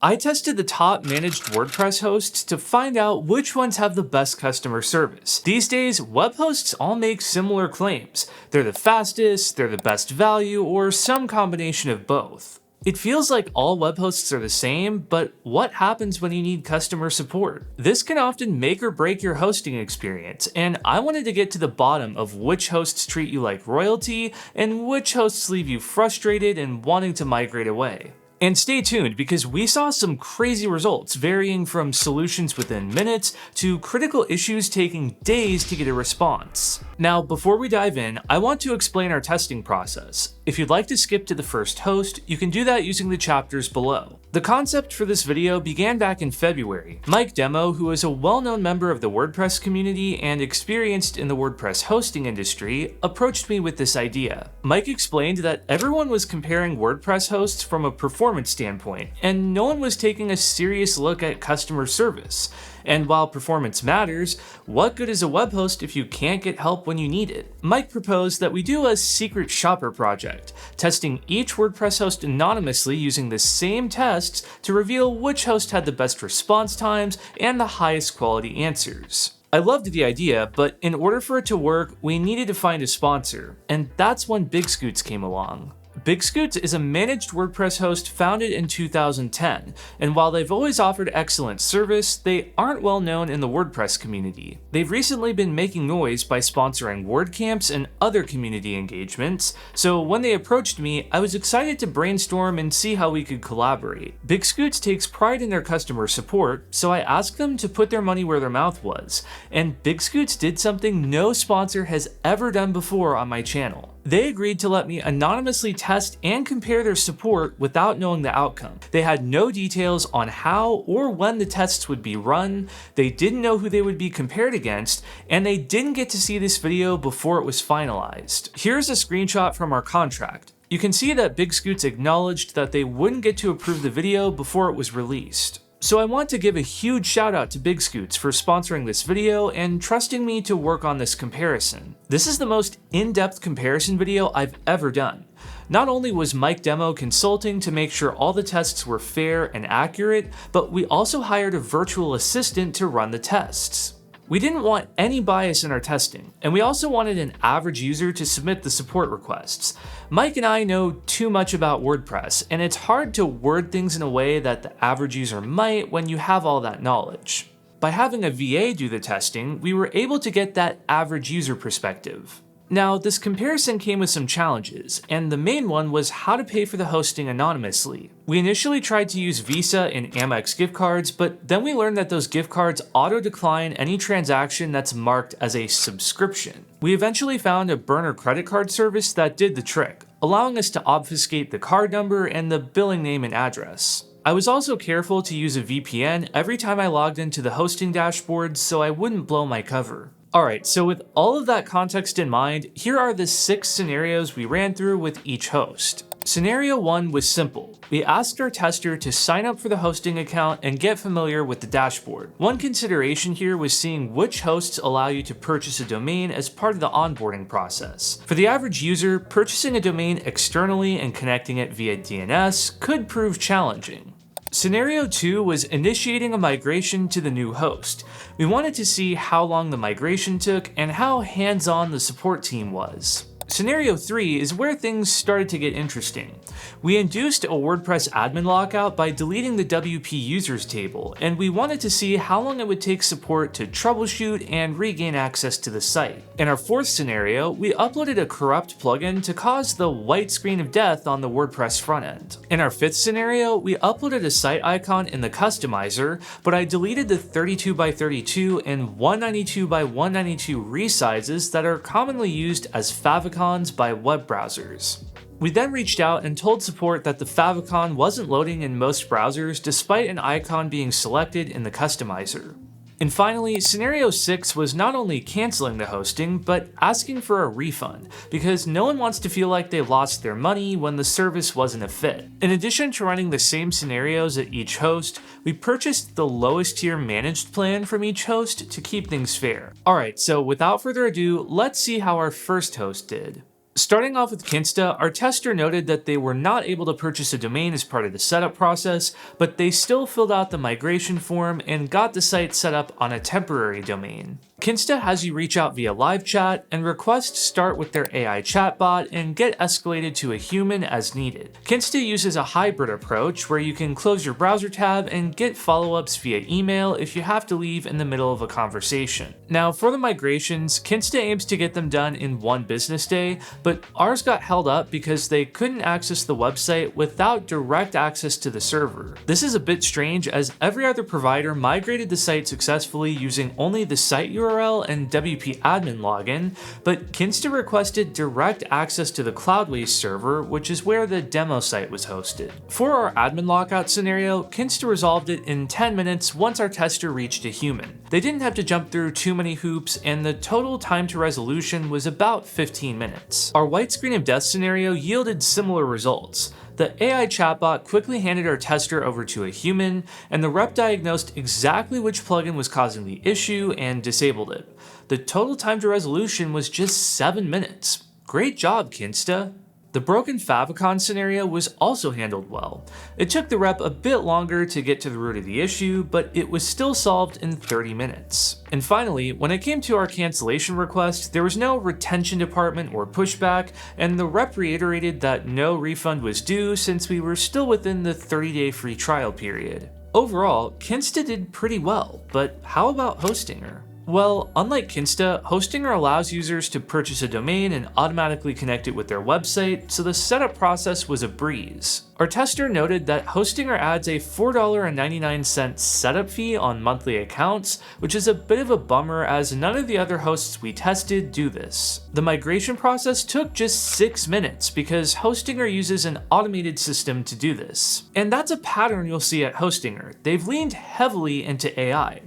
I tested the top managed WordPress hosts to find out which ones have the best customer service. These days, web hosts all make similar claims. They're the fastest, they're the best value, or some combination of both. It feels like all web hosts are the same, but what happens when you need customer support? This can often make or break your hosting experience, and I wanted to get to the bottom of which hosts treat you like royalty and which hosts leave you frustrated and wanting to migrate away. And stay tuned because we saw some crazy results varying from solutions within minutes to critical issues taking days to get a response. Now, before we dive in, I want to explain our testing process. If you'd like to skip to the first host, you can do that using the chapters below. The concept for this video began back in February. Mike Demo, who is a well-known member of the WordPress community and experienced in the WordPress hosting industry, approached me with this idea. Mike explained that everyone was comparing WordPress hosts from a performance standpoint, and no one was taking a serious look at customer service. And while performance matters, what good is a web host if you can't get help when you need it? Mike proposed that we do a secret shopper project, testing each WordPress host anonymously using the same tests to reveal which host had the best response times and the highest quality answers. I loved the idea, but in order for it to work, we needed to find a sponsor, and that's when BigScoots came along. BigScoots is a managed WordPress host founded in 2010, and while they've always offered excellent service, they aren't well known in the WordPress community. They've recently been making noise by sponsoring WordCamps and other community engagements, so when they approached me, I was excited to brainstorm and see how we could collaborate. BigScoots takes pride in their customer support, so I asked them to put their money where their mouth was, and BigScoots did something no sponsor has ever done before on my channel. They agreed to let me anonymously test and compare their support without knowing the outcome. They had no details on how or when the tests would be run, they didn't know who they would be compared against, and they didn't get to see this video before it was finalized. Here's a screenshot from our contract. You can see that BigScoots acknowledged that they wouldn't get to approve the video before it was released. So I want to give a huge shout out to BigScoots for sponsoring this video and trusting me to work on this comparison. This is the most in-depth comparison video I've ever done. Not only was Mike Demo consulting to make sure all the tests were fair and accurate, but we also hired a virtual assistant to run the tests. We didn't want any bias in our testing, and we also wanted an average user to submit the support requests. Mike and I know too much about WordPress, and it's hard to word things in a way that the average user might when you have all that knowledge. By having a VA do the testing, we were able to get that average user perspective. Now, this comparison came with some challenges, and the main one was how to pay for the hosting anonymously. We initially tried to use Visa and Amex gift cards, but then we learned that those gift cards auto-decline any transaction that's marked as a subscription. We eventually found a burner credit card service that did the trick, allowing us to obfuscate the card number and the billing name and address. I was also careful to use a VPN every time I logged into the hosting dashboard so I wouldn't blow my cover. Alright, so with all of that context in mind, here are the 6 scenarios we ran through with each host. Scenario 1 was simple. We asked our tester to sign up for the hosting account and get familiar with the dashboard. One consideration here was seeing which hosts allow you to purchase a domain as part of the onboarding process. For the average user, purchasing a domain externally and connecting it via DNS could prove challenging. Scenario 2 was initiating a migration to the new host. We wanted to see how long the migration took and how hands-on the support team was. Scenario 3 is where things started to get interesting. We induced a WordPress admin lockout by deleting the WP users table, and we wanted to see how long it would take support to troubleshoot and regain access to the site. In our 4th scenario, we uploaded a corrupt plugin to cause the white screen of death on the WordPress front end. In our 5th scenario, we uploaded a site icon in the customizer, but I deleted the 32x32 and 192x192 resizes that are commonly used as favicons by web browsers. We then reached out and told support that the favicon wasn't loading in most browsers despite an icon being selected in the customizer. And finally, scenario 6 was not only canceling the hosting, but asking for a refund, because no one wants to feel like they lost their money when the service wasn't a fit. In addition to running the same scenarios at each host, we purchased the lowest tier managed plan from each host to keep things fair. Alright, so without further ado, let's see how our first host did. Starting off with Kinsta, our tester noted that they were not able to purchase a domain as part of the setup process, but they still filled out the migration form and got the site set up on a temporary domain. Kinsta has you reach out via live chat, and requests start with their AI chatbot and get escalated to a human as needed. Kinsta uses a hybrid approach where you can close your browser tab and get follow-ups via email if you have to leave in the middle of a conversation. Now, for the migrations, Kinsta aims to get them done in 1 business day, but ours got held up because they couldn't access the website without direct access to the server. This is a bit strange, as every other provider migrated the site successfully using only the site URL and WP admin login, but Kinsta requested direct access to the Cloudways server, which is where the demo site was hosted. For our admin lockout scenario, Kinsta resolved it in 10 minutes once our tester reached a human. They didn't have to jump through too many hoops, and the total time to resolution was about 15 minutes. Our white screen of death scenario yielded similar results. The AI chatbot quickly handed our tester over to a human, and the rep diagnosed exactly which plugin was causing the issue and disabled it. The total time to resolution was just 7 minutes. Great job, Kinsta! The broken favicon scenario was also handled well. It took the rep a bit longer to get to the root of the issue, but it was still solved in 30 minutes. And finally, when it came to our cancellation request, there was no retention department or pushback, and the rep reiterated that no refund was due since we were still within the 30-day free trial period. Overall, Kinsta did pretty well, but how about Hostinger? Well, unlike Kinsta, Hostinger allows users to purchase a domain and automatically connect it with their website, so the setup process was a breeze. Our tester noted that Hostinger adds a $4.99 setup fee on monthly accounts, which is a bit of a bummer as none of the other hosts we tested do this. The migration process took just 6 minutes because Hostinger uses an automated system to do this. And that's a pattern you'll see at Hostinger. They've leaned heavily into AI.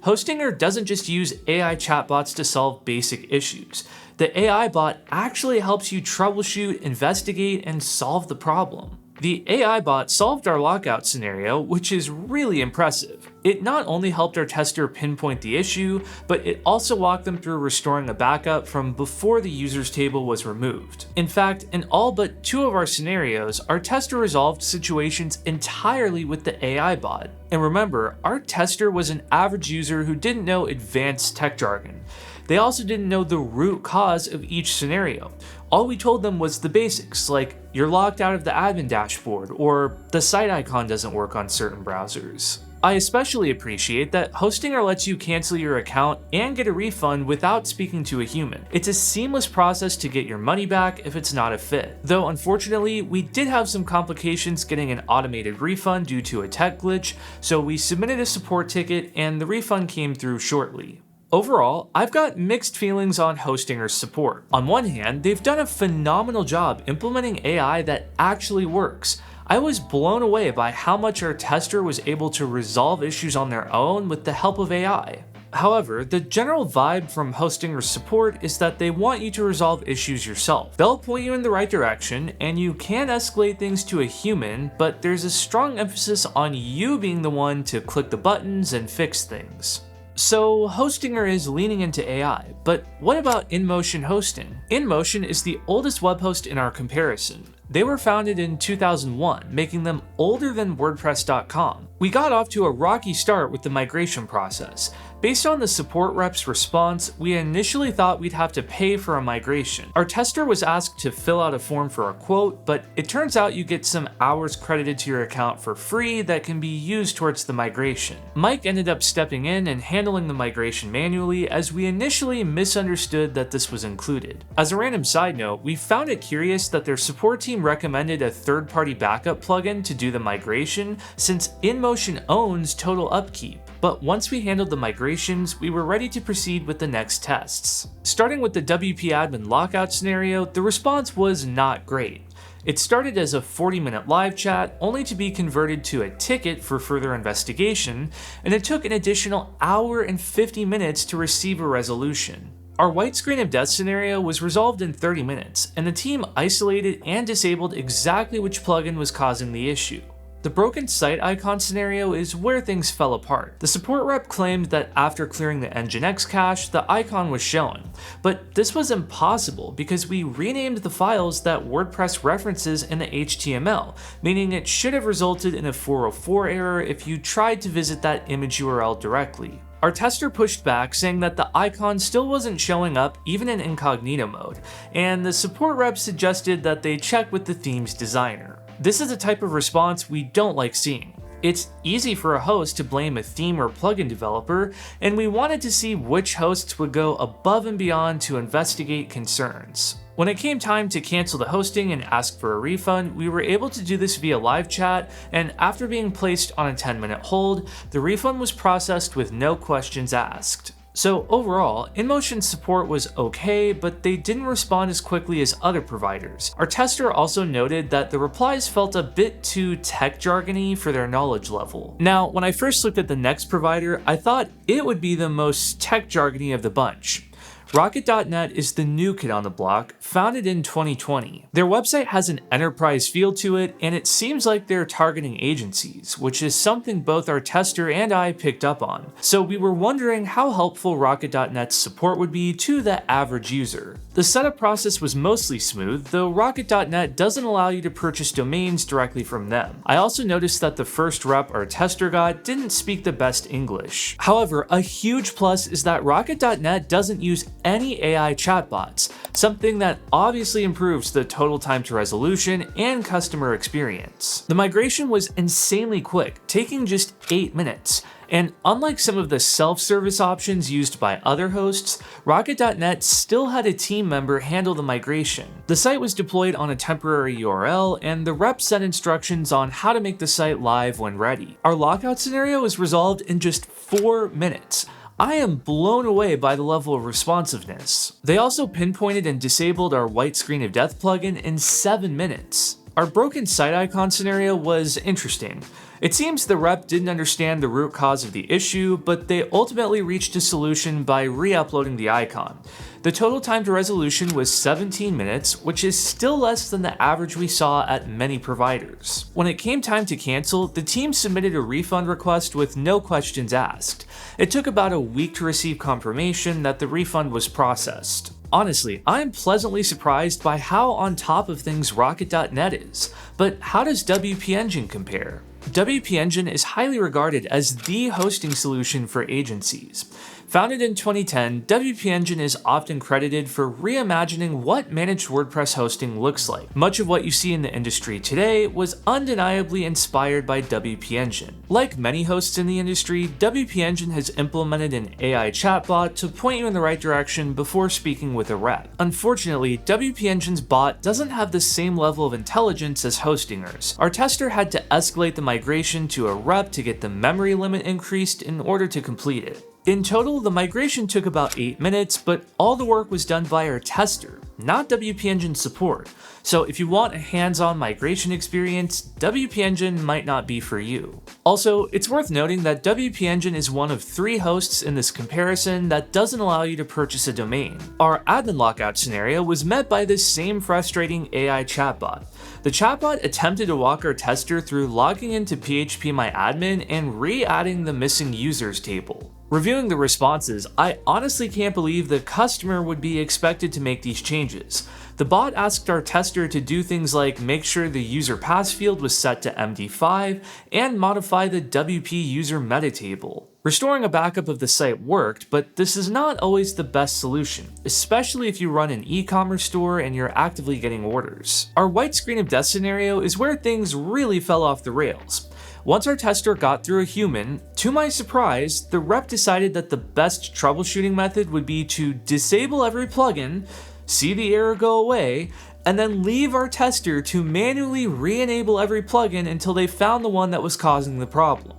Hostinger doesn't just use AI chatbots to solve basic issues. The AI bot actually helps you troubleshoot, investigate, and solve the problem. The AI bot solved our lockout scenario, which is really impressive. It not only helped our tester pinpoint the issue, but it also walked them through restoring a backup from before the users table was removed. In fact, in all but 2 of our scenarios, our tester resolved situations entirely with the AI bot. And remember, our tester was an average user who didn't know advanced tech jargon. They also didn't know the root cause of each scenario. All we told them was the basics, like you're locked out of the admin dashboard, or the site icon doesn't work on certain browsers. I especially appreciate that Hostinger lets you cancel your account and get a refund without speaking to a human. It's a seamless process to get your money back if it's not a fit. Though unfortunately, we did have some complications getting an automated refund due to a tech glitch, so we submitted a support ticket and the refund came through shortly. Overall, I've got mixed feelings on Hostinger's support. On one hand, they've done a phenomenal job implementing AI that actually works. I was blown away by how much our tester was able to resolve issues on their own with the help of AI. However, the general vibe from Hostinger's support is that they want you to resolve issues yourself. They'll point you in the right direction, and you can escalate things to a human, but there's a strong emphasis on you being the one to click the buttons and fix things. So Hostinger is leaning into AI, but what about InMotion hosting? InMotion is the oldest web host in our comparison. They were founded in 2001, making them older than WordPress.com. We got off to a rocky start with the migration process. Based on the support rep's response, we initially thought we'd have to pay for a migration. Our tester was asked to fill out a form for a quote, but it turns out you get some hours credited to your account for free that can be used towards the migration. Mike ended up stepping in and handling the migration manually, as we initially misunderstood that this was included. As a random side note, we found it curious that their support team recommended a third-party backup plugin to do the migration, since InMotion owns Total Upkeep. But once we handled the migrations, we were ready to proceed with the next tests. Starting with the WP admin lockout scenario, the response was not great. It started as a 40-minute live chat, only to be converted to a ticket for further investigation, and it took an additional hour and 50 minutes to receive a resolution. Our white screen of death scenario was resolved in 30 minutes, and the team isolated and disabled exactly which plugin was causing the issue. The broken site icon scenario is where things fell apart. The support rep claimed that after clearing the Nginx cache, the icon was shown. But this was impossible because we renamed the files that WordPress references in the HTML, meaning it should have resulted in a 404 error if you tried to visit that image URL directly. Our tester pushed back, saying that the icon still wasn't showing up even in incognito mode, and the support rep suggested that they check with the theme's designer. This is a type of response we don't like seeing. It's easy for a host to blame a theme or plugin developer, and we wanted to see which hosts would go above and beyond to investigate concerns. When it came time to cancel the hosting and ask for a refund, we were able to do this via live chat, and after being placed on a 10-minute hold, the refund was processed with no questions asked. So overall, InMotion support was okay, but they didn't respond as quickly as other providers. Our tester also noted that the replies felt a bit too tech jargony for their knowledge level. Now, when I first looked at the next provider, I thought it would be the most tech jargony of the bunch. Rocket.net is the new kid on the block, founded in 2020. Their website has an enterprise feel to it, and it seems like they're targeting agencies, which is something both our tester and I picked up on. So we were wondering how helpful Rocket.net's support would be to the average user. The setup process was mostly smooth, though Rocket.net doesn't allow you to purchase domains directly from them. I also noticed that the first rep our tester got didn't speak the best English. However, a huge plus is that Rocket.net doesn't use any AI chatbots, something that obviously improves the total time to resolution and customer experience. The migration was insanely quick, taking just 8 minutes. And unlike some of the self-service options used by other hosts, Rocket.net still had a team member handle the migration. The site was deployed on a temporary URL, and the rep sent instructions on how to make the site live when ready. Our lockout scenario was resolved in just 4 minutes. I am blown away by the level of responsiveness. They also pinpointed and disabled our white screen of death plugin in 7 minutes. Our broken site icon scenario was interesting. It seems the rep didn't understand the root cause of the issue, but they ultimately reached a solution by re-uploading the icon. The total time to resolution was 17 minutes, which is still less than the average we saw at many providers. When it came time to cancel, the team submitted a refund request with no questions asked. It took about a week to receive confirmation that the refund was processed. Honestly, I'm pleasantly surprised by how on top of things Rocket.net is, but how does WP Engine compare? WP Engine is highly regarded as the hosting solution for agencies. Founded in 2010, WP Engine is often credited for reimagining what managed WordPress hosting looks like. Much of what you see in the industry today was undeniably inspired by WP Engine. Like many hosts in the industry, WP Engine has implemented an AI chatbot to point you in the right direction before speaking with a rep. Unfortunately, WP Engine's bot doesn't have the same level of intelligence as Hostingers. Our tester had to escalate the migration to a rep to get the memory limit increased in order to complete it. In total, the migration took about 8 minutes, but all the work was done by our tester, not WP Engine support. So if you want a hands-on migration experience, WP Engine might not be for you. Also, it's worth noting that WP Engine is one of 3 hosts in this comparison that doesn't allow you to purchase a domain. Our admin lockout scenario was met by this same frustrating AI chatbot. The chatbot attempted to walk our tester through logging into PHPMyAdmin and re-adding the missing users table. Reviewing the responses, I honestly can't believe the customer would be expected to make these changes. The bot asked our tester to do things like make sure the user pass field was set to MD5 and modify the WP user meta table. Restoring a backup of the site worked, but this is not always the best solution, especially if you run an e-commerce store and you're actively getting orders. Our white screen of death scenario is where things really fell off the rails. Once our tester got through a human, to my surprise, the rep decided that the best troubleshooting method would be to disable every plugin, see the error go away, and then leave our tester to manually re-enable every plugin until they found the one that was causing the problem.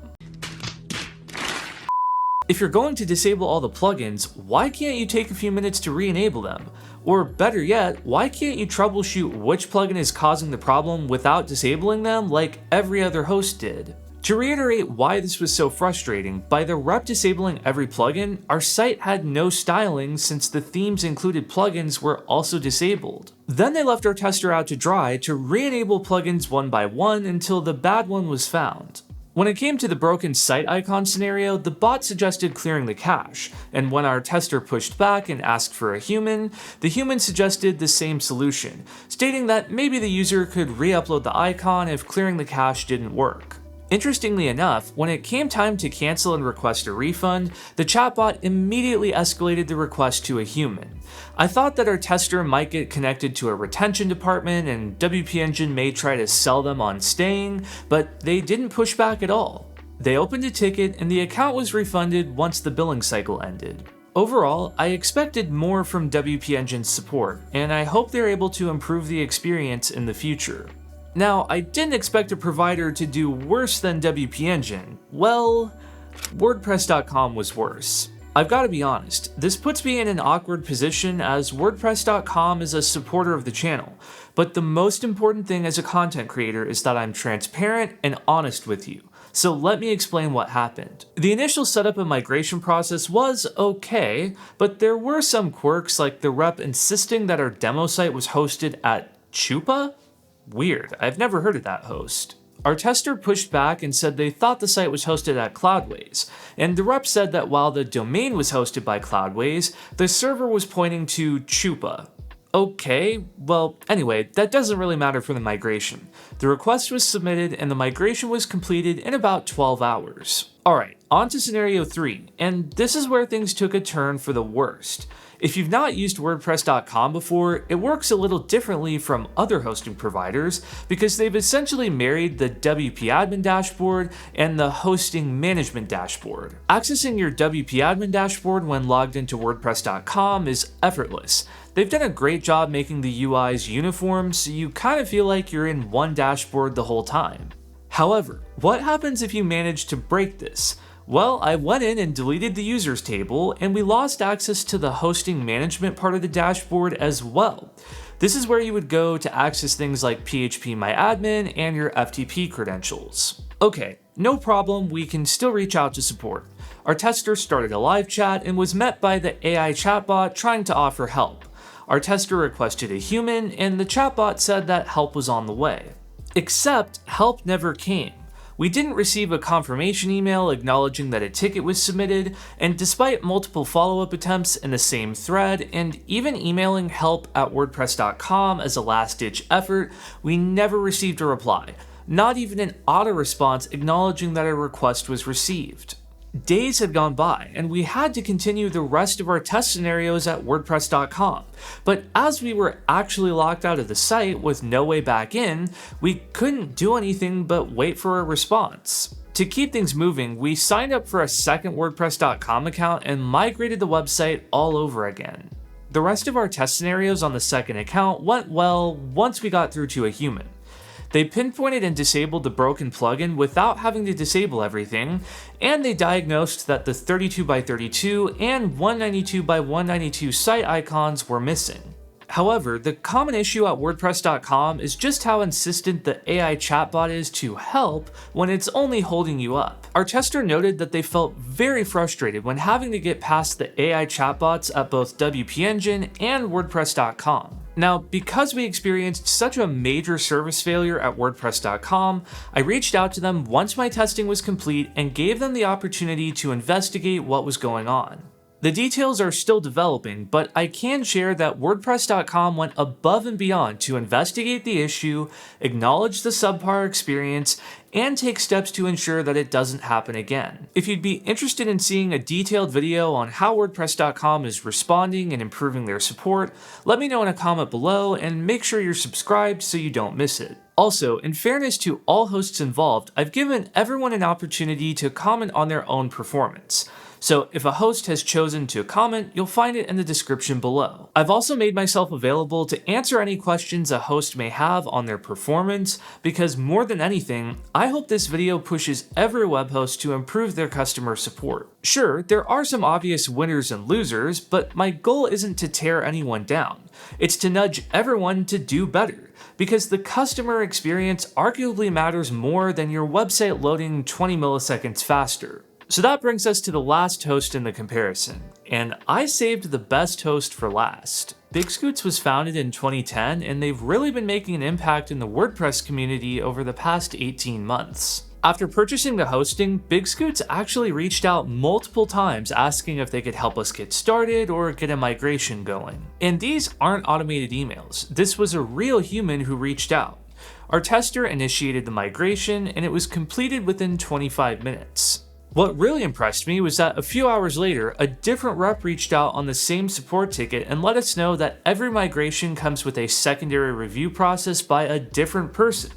If you're going to disable all the plugins, why can't you take a few minutes to re-enable them? Or better yet, why can't you troubleshoot which plugin is causing the problem without disabling them like every other host did? To reiterate why this was so frustrating, by the rep disabling every plugin, our site had no styling since the themes included plugins were also disabled. Then they left our tester out to dry to re-enable plugins one by one until the bad one was found. When it came to the broken site icon scenario, the bot suggested clearing the cache, and when our tester pushed back and asked for a human, the human suggested the same solution, stating that maybe the user could re-upload the icon if clearing the cache didn't work. Interestingly enough, when it came time to cancel and request a refund, the chatbot immediately escalated the request to a human. I thought that our tester might get connected to a retention department and WP Engine may try to sell them on staying, but they didn't push back at all. They opened a ticket and the account was refunded once the billing cycle ended. Overall, I expected more from WP Engine's support, and I hope they're able to improve the experience in the future. Now, I didn't expect a provider to do worse than WP Engine. Well, WordPress.com was worse. I've got to be honest, this puts me in an awkward position as WordPress.com is a supporter of the channel, but the most important thing as a content creator is that I'm transparent and honest with you. So let me explain what happened. The initial setup and migration process was okay, but there were some quirks like the rep insisting that our demo site was hosted at Chupa? Weird, I've never heard of that host. Our tester pushed back and said they thought the site was hosted at Cloudways, and the rep said that while the domain was hosted by Cloudways, the server was pointing to Chupa. Okay, well, anyway, that doesn't really matter for the migration. The request was submitted and the migration was completed in about 12 hours. Alright, on to scenario 3, and this is where things took a turn for the worst. If you've not used WordPress.com before, it works a little differently from other hosting providers because they've essentially married the WP Admin dashboard and the hosting management dashboard. Accessing your WP Admin dashboard when logged into WordPress.com is effortless. They've done a great job making the UIs uniform, so you kind of feel like you're in one dashboard the whole time. However, what happens if you manage to break this? Well, I went in and deleted the users table, and we lost access to the hosting management part of the dashboard as well. This is where you would go to access things like phpMyAdmin and your FTP credentials. Okay, no problem, we can still reach out to support. Our tester started a live chat and was met by the AI chatbot trying to offer help. Our tester requested a human, and the chatbot said that help was on the way. Except help never came. We didn't receive a confirmation email acknowledging that a ticket was submitted, and despite multiple follow-up attempts in the same thread, and even emailing help@wordpress.com as a last-ditch effort, we never received a reply, not even an auto-response acknowledging that a request was received. Days had gone by, and we had to continue the rest of our test scenarios at WordPress.com, but as we were actually locked out of the site with no way back in, we couldn't do anything but wait for a response. To keep things moving, we signed up for a second WordPress.com account and migrated the website all over again. The rest of our test scenarios on the second account went well once we got through to a human. They pinpointed and disabled the broken plugin without having to disable everything, and they diagnosed that the 32x32 and 192x192 site icons were missing. However, the common issue at WordPress.com is just how insistent the AI chatbot is to help when it's only holding you up. Our tester noted that they felt very frustrated when having to get past the AI chatbots at both WP Engine and WordPress.com. Now, because we experienced such a major service failure at WordPress.com, I reached out to them once my testing was complete and gave them the opportunity to investigate what was going on. The details are still developing, but I can share that WordPress.com went above and beyond to investigate the issue, acknowledge the subpar experience, and take steps to ensure that it doesn't happen again. If you'd be interested in seeing a detailed video on how WordPress.com is responding and improving their support, let me know in a comment below and make sure you're subscribed so you don't miss it. Also, in fairness to all hosts involved, I've given everyone an opportunity to comment on their own performance. So if a host has chosen to comment, you'll find it in the description below. I've also made myself available to answer any questions a host may have on their performance, because more than anything, I hope this video pushes every web host to improve their customer support. Sure, there are some obvious winners and losers, but my goal isn't to tear anyone down. It's to nudge everyone to do better, because the customer experience arguably matters more than your website loading 20 milliseconds faster. So that brings us to the last host in the comparison, and I saved the best host for last. BigScoots was founded in 2010, and they've really been making an impact in the WordPress community over the past 18 months. After purchasing the hosting, BigScoots actually reached out multiple times asking if they could help us get started or get a migration going. And these aren't automated emails. This was a real human who reached out. Our tester initiated the migration, and it was completed within 25 minutes. What really impressed me was that a few hours later, a different rep reached out on the same support ticket and let us know that every migration comes with a secondary review process by a different person.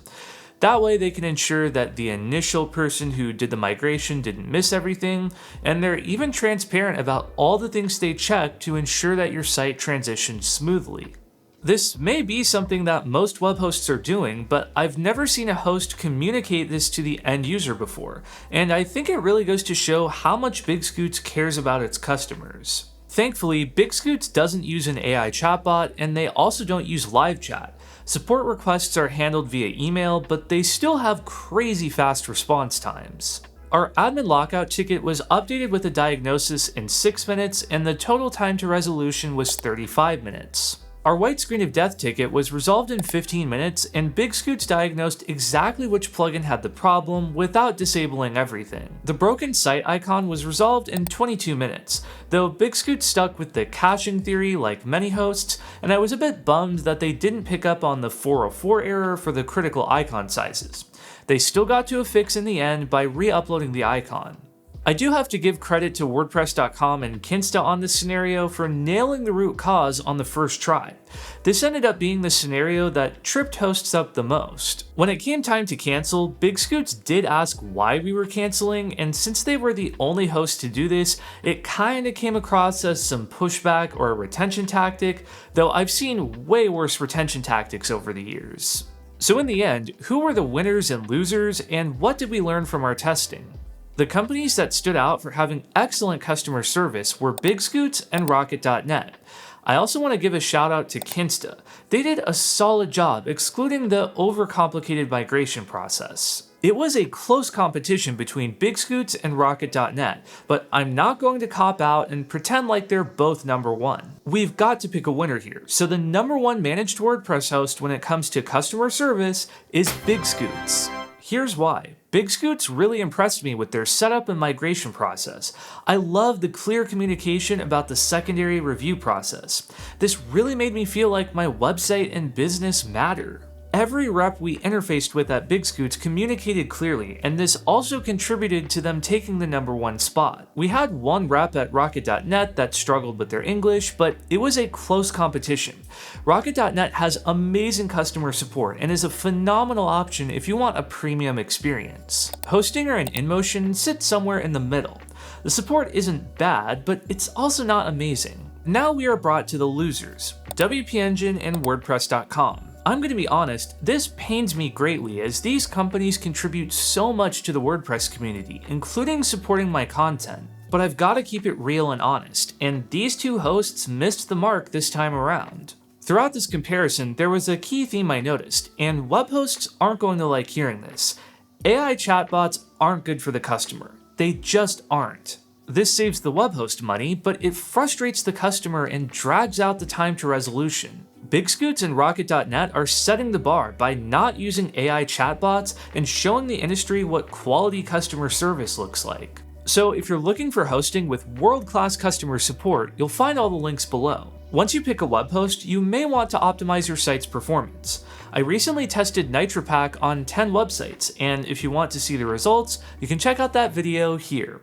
That way they can ensure that the initial person who did the migration didn't miss everything, and they're even transparent about all the things they check to ensure that your site transitions smoothly. This may be something that most web hosts are doing, but I've never seen a host communicate this to the end user before, and I think it really goes to show how much BigScoots cares about its customers. Thankfully, BigScoots doesn't use an AI chatbot, and they also don't use live chat. Support requests are handled via email, but they still have crazy fast response times. Our admin lockout ticket was updated with a diagnosis in 6 minutes, and the total time to resolution was 35 minutes. Our white screen of death ticket was resolved in 15 minutes, and BigScoots diagnosed exactly which plugin had the problem without disabling everything. The broken site icon was resolved in 22 minutes, though BigScoots stuck with the caching theory like many hosts, and I was a bit bummed that they didn't pick up on the 404 error for the critical icon sizes. They still got to a fix in the end by re-uploading the icon. I do have to give credit to WordPress.com and Kinsta on this scenario for nailing the root cause on the first try. This ended up being the scenario that tripped hosts up the most. When it came time to cancel, BigScoots did ask why we were canceling, and since they were the only host to do this, it kinda came across as some pushback or a retention tactic, though I've seen way worse retention tactics over the years. So in the end, who were the winners and losers, and what did we learn from our testing? The companies that stood out for having excellent customer service were BigScoots and Rocket.net. I also want to give a shout out to Kinsta. They did a solid job excluding the overcomplicated migration process. It was a close competition between BigScoots and Rocket.net, but I'm not going to cop out and pretend like they're both number one. We've got to pick a winner here, so the number one managed WordPress host when it comes to customer service is BigScoots. Here's why. BigScoots really impressed me with their setup and migration process. I love the clear communication about the secondary review process. This really made me feel like my website and business matter. Every rep we interfaced with at BigScoots communicated clearly, and this also contributed to them taking the number one spot. We had one rep at Rocket.net that struggled with their English, but it was a close competition. Rocket.net has amazing customer support and is a phenomenal option if you want a premium experience. Hostinger and InMotion sit somewhere in the middle. The support isn't bad, but it's also not amazing. Now we are brought to the losers, WP Engine and WordPress.com. I'm going to be honest, this pains me greatly as these companies contribute so much to the WordPress community, including supporting my content. But I've got to keep it real and honest, and these two hosts missed the mark this time around. Throughout this comparison, there was a key theme I noticed, and web hosts aren't going to like hearing this. AI chatbots aren't good for the customer. They just aren't. This saves the web host money, but it frustrates the customer and drags out the time to resolution. BigScoots and Rocket.net are setting the bar by not using AI chatbots and showing the industry what quality customer service looks like. So if you're looking for hosting with world-class customer support, you'll find all the links below. Once you pick a web host, you may want to optimize your site's performance. I recently tested NitroPack on 10 websites, and if you want to see the results, you can check out that video here.